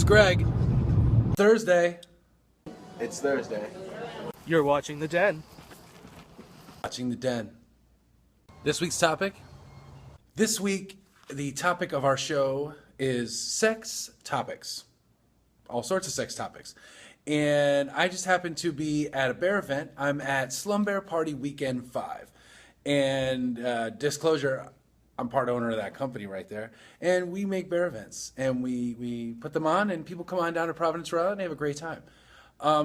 Greg. Thursday. It's Thursday. You're watching The Den. Watching The Den. This week's topic? This week, the topic of our show is sex topics. All sorts of sex topics. And I just happened to be at a bear event. I'm at Slum Bear Party Weekend 5. And disclosure, I'm part owner of that company right there. And we make bear events. And we put them on, and people come on down to Providence, Rhode Island, and they have a great time.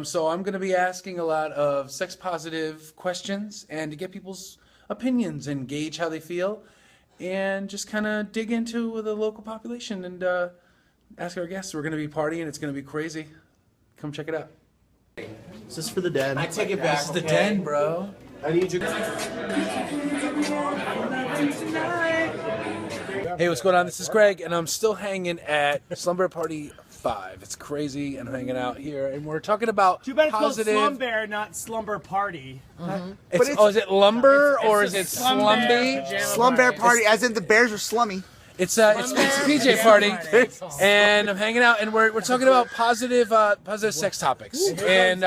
So I'm going to be asking a lot of sex-positive questions and to get people's opinions and gauge how they feel. And just kind of dig into the local population and ask our guests. We're going to be partying. It's going to be crazy. Come check it out. Is this for The Den? I take it back. This is The Den, bro. I need you. Hey, what's going on? This is Greg, and I'm still hanging at Slumber Party 5. It's crazy, and I'm hanging out here, and we're talking about Too bad it's positive... called Slum Bear, not Slumber Party. Is it lumber or is it slumby? Slum Bear Party, as in the bears are slummy. It's a PJ party, and I'm hanging out, and we're talking about positive sex topics, and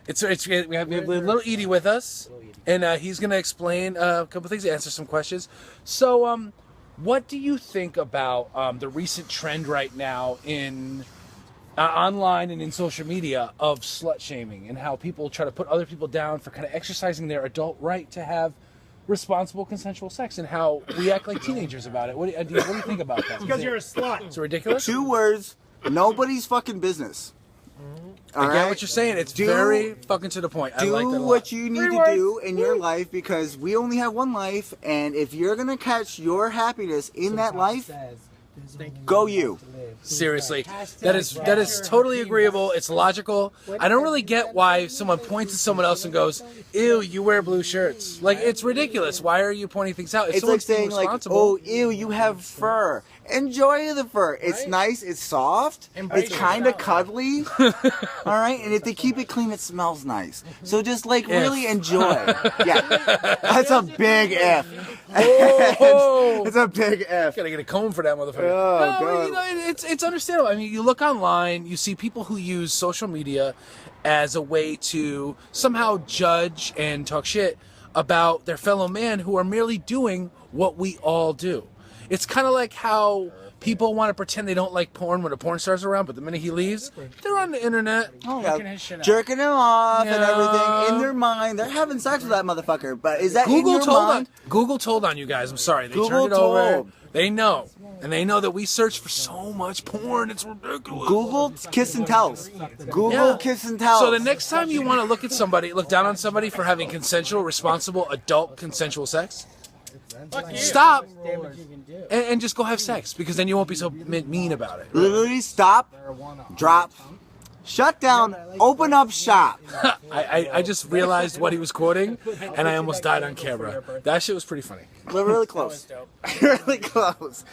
we have little Edie with us, and he's gonna explain a couple things, answer some questions. So, what do you think about the recent trend right now in online and in social media of slut shaming, and how people try to put other people down for kind of exercising their adult right to have responsible consensual sex, and how we act like teenagers about it? What do you think about that? Because you're a slut. It's ridiculous. 2 words, nobody's fucking business. I get what you're saying. It's very fucking to the point. I like that a Do lot. what you need to do in your life, because we only have one life, and if you're going to catch your happiness in that life, go you. Seriously, that is totally agreeable. It's logical. I don't really get why someone points at someone else and goes, "Ew, you wear blue shirts." Like, it's ridiculous. Why are you pointing things out? If It's like saying, like, responsible- oh, ew, you have fur. Enjoy the fur. It's nice, it's soft, it's kind of cuddly. All right? And if they keep it clean, it smells nice. So just, like, really enjoy. Yeah. That's a big F. Whoa. It's a big F. Gotta get a comb for that motherfucker. Oh, no, God. you know, it's understandable. I mean, you look online, you see people who use social media as a way to somehow judge and talk shit about their fellow man who are merely doing what we all do. It's kind of like how people want to pretend they don't like porn when a porn star's around, but the minute he leaves, they're on the internet. Oh, yeah. Jerking him off and Yeah. everything in their mind. They're having sex with that motherfucker. But is that in your mind? Google told on you guys. I'm sorry. They Google turned it over. told. They know. And they know that we search for so much porn. It's ridiculous. Google kiss and tells. Google kiss and tells. So the next time you want to look down on somebody for having consensual, responsible, adult consensual sex, stop and just go have sex, because then you won't be so mean about it. Literally stop, drop, shut down, open up shop. I just realized what he was quoting, and I almost died on camera. That shit was pretty funny. We're really close. Really close.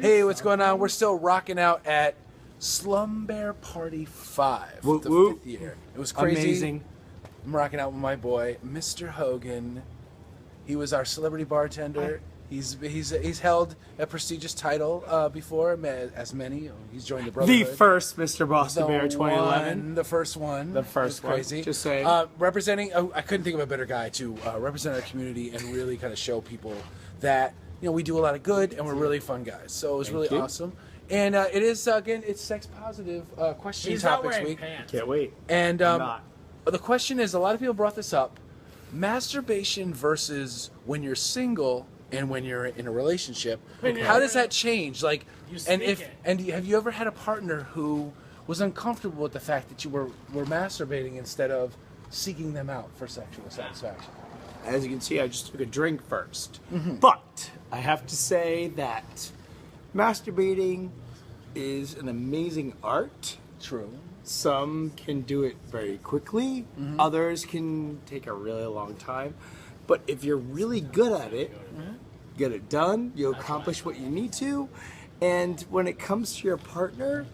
Hey, what's going on? We're still rocking out at Slum Bear Party 5, Whoop, the whoop. 5th year. It was crazy. Amazing. I'm rocking out with my boy, Mr. Hogan. He was our celebrity bartender. He's held a prestigious title before, as many. He's joined the The Brotherhood. first Mr. Boston Bear 2011. The first one. The first one. Crazy. Just saying. Representing, I couldn't think of a better guy to represent our community and really kind of show people that, you know, we do a lot of good and we're really fun guys. So it was really awesome. And it is, again, it's sex positive question topics week. Can't wait. And not. the question is, a lot of people brought this up: masturbation versus when you're single and when you're in a relationship. How does that change? Like, have you ever had a partner who was uncomfortable with the fact that you were masturbating instead of seeking them out for sexual satisfaction? As you can see, I just took a drink first. But I have to say that masturbating is an amazing art. True. Some can do it very quickly. Others can take a really long time. But if you're really good at it, get it done, you accomplish what you need to. And when it comes to your partner,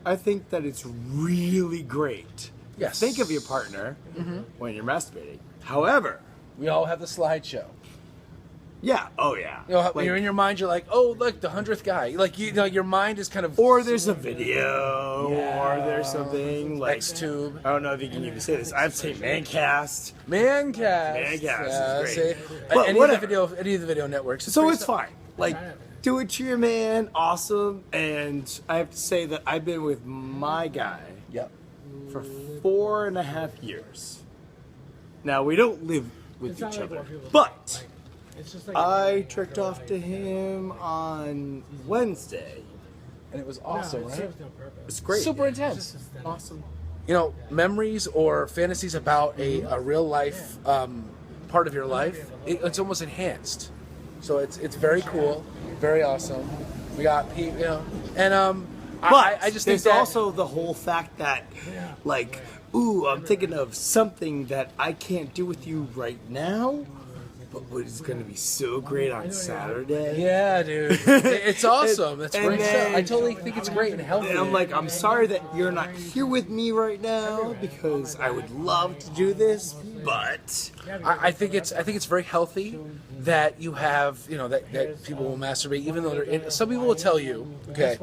I think that it's really great Yes. Think of your partner when you're masturbating. However, We all have the slideshow. yeah, oh yeah. You know, when Like, you're in your mind, you're like, oh, look, the 100th guy. Like, you know, your mind is kind of... or there's a video, or there's something like Xtube. I don't know if you can even say this. I'd say Mancast. Mancast. Mancast is great. See? But any whatever. of the video networks. So pretty it's fine. Like, do it to your man, awesome. And I have to say that I've been with my guy Yep. for 4.5 years. Now we don't live with each other, but I tricked off to him on Wednesday. And it was awesome, right? It's great. Super intense. awesome. You know, memories or fantasies about a real life part of your life, it's almost enhanced. So it's very cool, very awesome. We got people, you know, and But I just think there's that also the whole fact that, like, ooh, I'm thinking of something that I can't do with you right now, but what is going to be so great on Saturday. yeah, dude, it's awesome. That's and great then- stuff. I totally think it's great and healthy. And I'm like, I'm sorry that you're not here with me right now because I would love to do this, but I think it's very healthy that you have, you know, that people will masturbate, even though they're in. Some people will tell you, okay,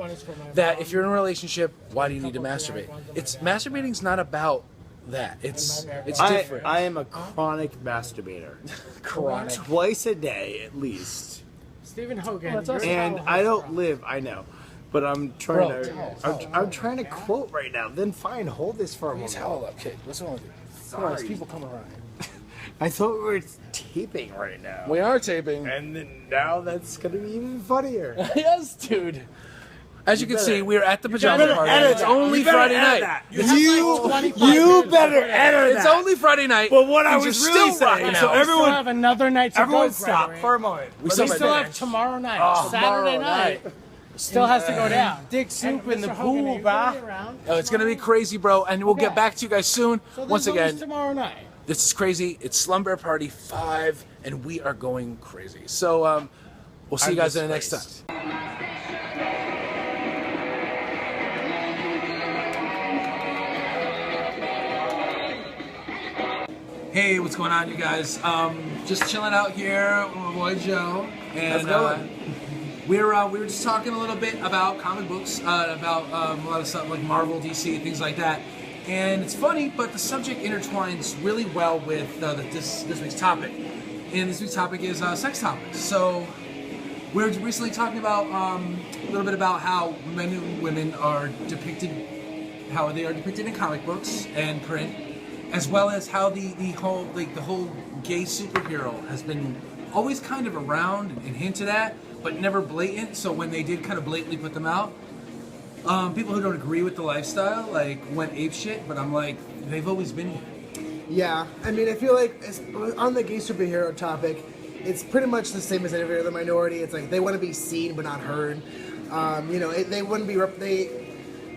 that if you're in a relationship, why do you need to masturbate? Masturbating's not about that. It's different. I am a chronic masturbator. Chronic. Twice a day at least. Stephen Hogan. that's awesome. And I don't live, I know. But I'm trying Bro, to I'm trying to quote right now. Then fine, hold this for a moment. Towel up, kid. What's wrong with you? Come on, there's people coming around. I thought we were taping right now. We are taping. And then now that's gonna be even funnier. Yes, dude. As you can see, we're at the pajama better party. edit It's that. only You better Friday edit night. that. You You better edit It's that. only Friday night. But what I and was you're really still rocking saying, out. so We still everyone, have another night to everyone go, stop Gregory. for a moment. We We still still have have tomorrow night. tomorrow Saturday night. night. Still has to go down. Dick soup in the Mr. Hogan, are pool, you brah. gonna be around? Oh, it's gonna be crazy, bro, and we'll get Okay. back to you guys soon. So Once there's always again, tomorrow night. this is crazy. It's Slumber Party 5, and we are going crazy. So, we'll see you guys in the next time. Hey, what's going on, you guys? Just chilling out here with my boy Joe, and we were just talking a little bit about comic books, about a lot of stuff like Marvel, DC, things like that. And it's funny, but the subject intertwines really well with this week's topic. And this week's topic is sex topics. So we were recently talking about a little bit about how men and women are depicted, how they are depicted in comic books and print, as well as how the whole gay superhero has been always kind of around and hinted at, but never blatant. So when they did kind of blatantly put them out, people who don't agree with the lifestyle went apeshit. But I'm like, they've always been here. Yeah, I mean, I feel like on the gay superhero topic, it's pretty much the same as every other minority. It's like they want to be seen but not heard. They wouldn't be.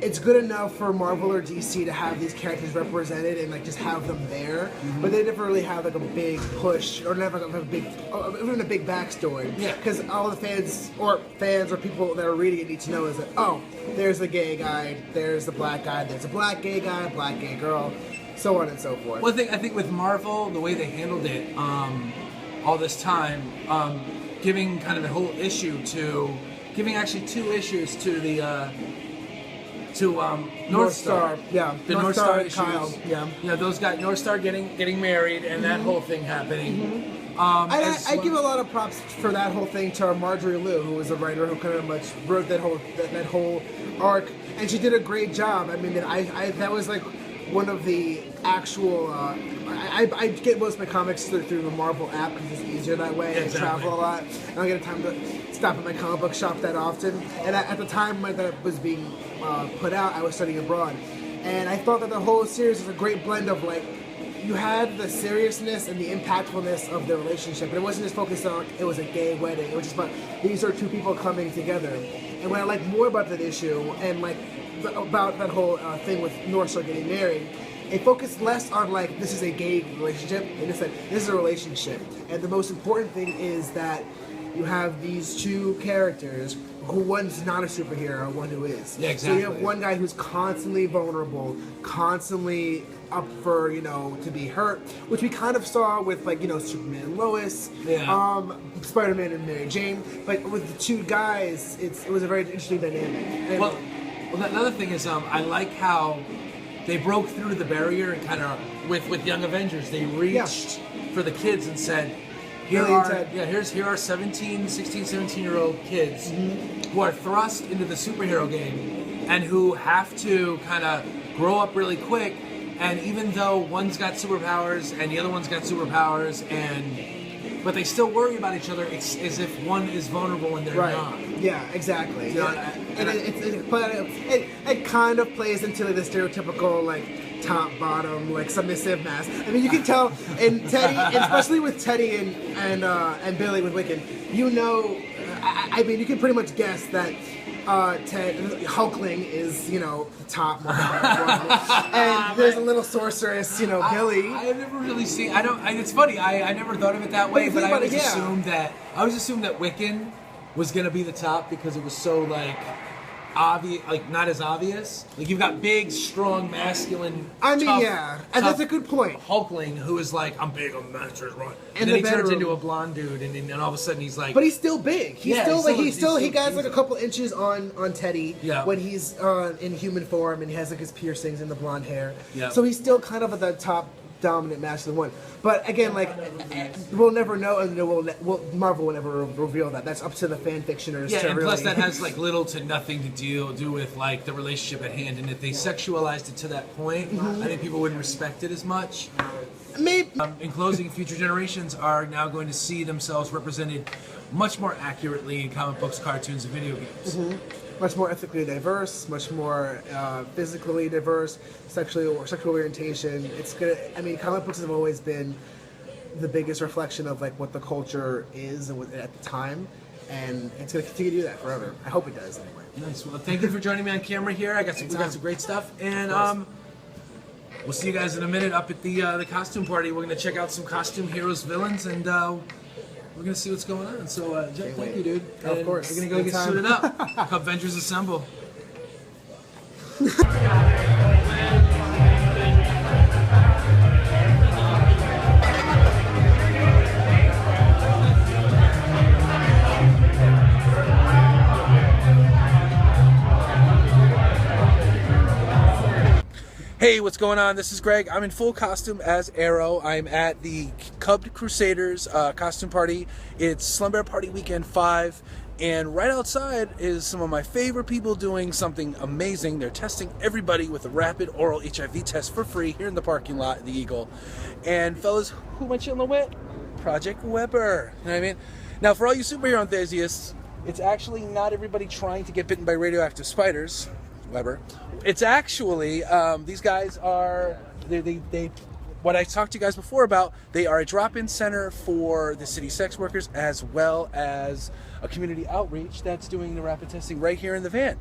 It's good enough for Marvel or DC to have these characters represented and just have them there, but they never really have a big push or never have a big, even a big backstory. Yeah. Because all the fans or people that are reading it need to know is that there's the gay guy, there's the black guy, there's a black gay guy, black gay girl, so on and so forth. Well, I think with Marvel, the way they handled it all this time, giving kind of a whole issue to, giving actually 2 issues to the North Star. Yeah. The North Star issues. Kyle. Yeah. Yeah, those guys, North Star getting married and that whole thing happening. I give a lot of props for that whole thing to Marjorie Liu, who was a writer who kind of much wrote that whole arc, and she did a great job. I mean, that was one of the actual. I get most of my comics through the Marvel app because it's easier that way. Exactly. I travel a lot. I don't get time to stop at my comic book shop that often. And at the time that was being put out, I was studying abroad, and I thought that the whole series was a great blend of you had the seriousness and the impactfulness of the relationship, but it wasn't just focused on it was a gay wedding. It was just about these are 2 people coming together. And what I like more about that issue and about that whole thing with North Star getting married, it focused less on this is a gay relationship, and it said this is a relationship. And the most important thing is that you have these two characters who one's not a superhero, one who is. Yeah, So you exactly. have one guy who's constantly vulnerable, constantly up for, to be hurt, which we kind of saw with, like, Superman and Lois, Yeah. Spider-Man and Mary Jane. But with the two guys, it was a very interesting dynamic. And Well, another thing is, I like how they broke through the barrier and kind of, with Young Avengers, they reached for the kids and said, here Billy and are Ted. here are 16, 17-year-old kids who are thrust into the superhero game and who have to kind of grow up really quick. And even though one's got superpowers and the other one's got superpowers, but they still worry about each other as if one is vulnerable and they're not. Yeah, exactly. You know, And it kind of plays into like the stereotypical like top bottom like submissive mask. I mean, you can tell in Teddy, and especially with Teddy and Billy with Wiccan. I mean, you can pretty much guess that Hulkling is the top one. And there's a little sorceress, Billy. I have never really seen. It's funny. I never thought of it that way, you but think I about it, always assumed that Wiccan was gonna be the top because it was so like obvious, like not as obvious. Like you've got big, strong, masculine. I mean, tough, yeah, and that's a good point. Hulkling, who is like, I'm big, I'm monsters, right? In And the then he turns bedroom. into a blonde dude, and all of a sudden he's like. But he's still big. He he's got like a couple inches on Teddy Yeah. when he's in human form, and he has like his piercings and the blonde hair. Yeah. So he's still kind of at the top dominant masculine one. But again, like we'll never know, and Marvel will never reveal that. That's up to the fan fictioners. Yeah, to and really... plus that has like little to nothing to do with like the relationship at hand, and if they sexualized it to that point, I think people wouldn't respect it as much. Maybe. In closing, future generations are now going to see themselves represented much more accurately in comic books, cartoons, and video games. Much more ethically diverse, much more physically diverse, sexual orientation. It's gonna. I mean, comic books have always been the biggest reflection of like what the culture is and at the time, and it's gonna continue to do that forever. I hope it does anyway. Nice. Well, thank you for joining me on camera here. We got some great stuff, and we'll see you guys in a minute up at the costume party. We're gonna check out some costume heroes, villains, and we're gonna see what's going on. So, Jeff, thank you, dude. Of And course. We're gonna go get Anytime. suited up. Avengers Assemble. Hey, what's going on? This is Greg. I'm in full costume as Arrow. I'm at the Cub Crusaders costume party. It's Slumber Party Weekend 5. And right outside is some of my favorite people doing something amazing. They're testing everybody with a rapid oral HIV test for free here in the parking lot at the Eagle. And fellas, who am I chilling with? Project Weber. You know what I mean? Now, for all you superhero enthusiasts, it's actually not everybody trying to get bitten by radioactive spiders. Weber. It's actually, these guys are, they what I talked to you guys before about, they are a drop-in center for the city sex workers as well as a community outreach that's doing the rapid testing right here in the van.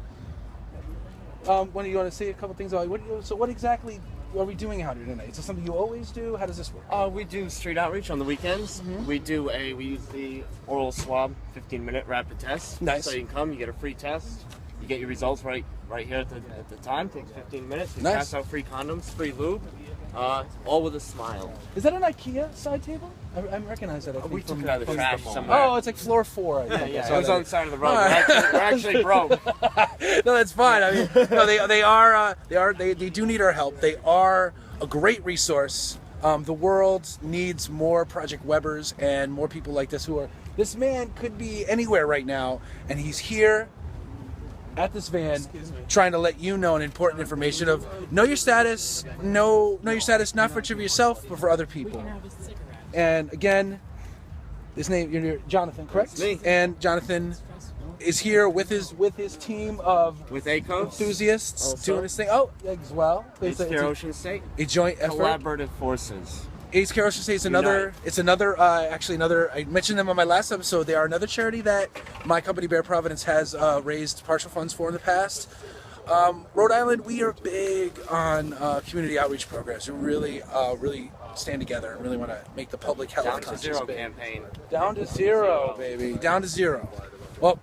When you want to say a couple things about what exactly are we doing out here tonight? Is this something you always do? How does this work? We do street outreach on the weekends. We use the oral swab 15-minute rapid test. Nice. So you can come, you get a free test, you get your results right here at the time. Takes 15 minutes. We Nice. pass out free condoms, free lube, all with a smile. Is that an IKEA side table? I recognize that. I think We took from it out of the from trash the mall. somewhere. Oh, it's like floor 4. I think. Yeah, I it was saw on that. the side of the road. All right. We're actually broke. No, that's fine. I mean, no, they do need our help. They are a great resource. The world needs more Project Webers and more people like this who are. This man could be anywhere right now, and he's here at this van trying to let you know an important information of know your status, know your status not for yourself but for other people. And again, his name, you're Jonathan, correct? That's me. And Jonathan is here with his team of With ACOs. enthusiasts Also. doing his thing. Oh, as well. East Care Ocean State. a joint effort. Collaborative forces. East Care Ocean State is another. Unite. It's another. Actually, another. I mentioned them on my last episode. They are another charity that my company Bear Providence has raised partial funds for in the past. Rhode Island, we are big on community outreach programs. We're really stand together and really want to make the public health Down to conscious zero big. campaign. Down to zero, baby. Down to zero. Well,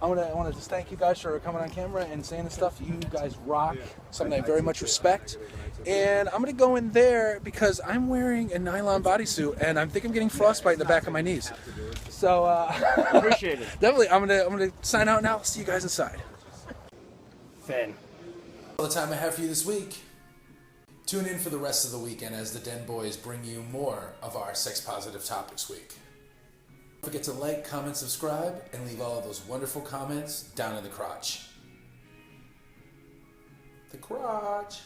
I want to just thank you guys for coming on camera and saying this stuff. You guys rock. Something I very much respect. And I'm going to go in there because I'm wearing a nylon bodysuit and I think I'm getting frostbite in the back of my knees. So Appreciate it. definitely, I'm gonna sign out now. See you guys inside. Finn. All the time I have for you this week. Tune in for the rest of the weekend as the Den Boys bring you more of our Sex Positive Topics Week. Don't forget to like, comment, subscribe, and leave all of those wonderful comments down in the crotch. The crotch.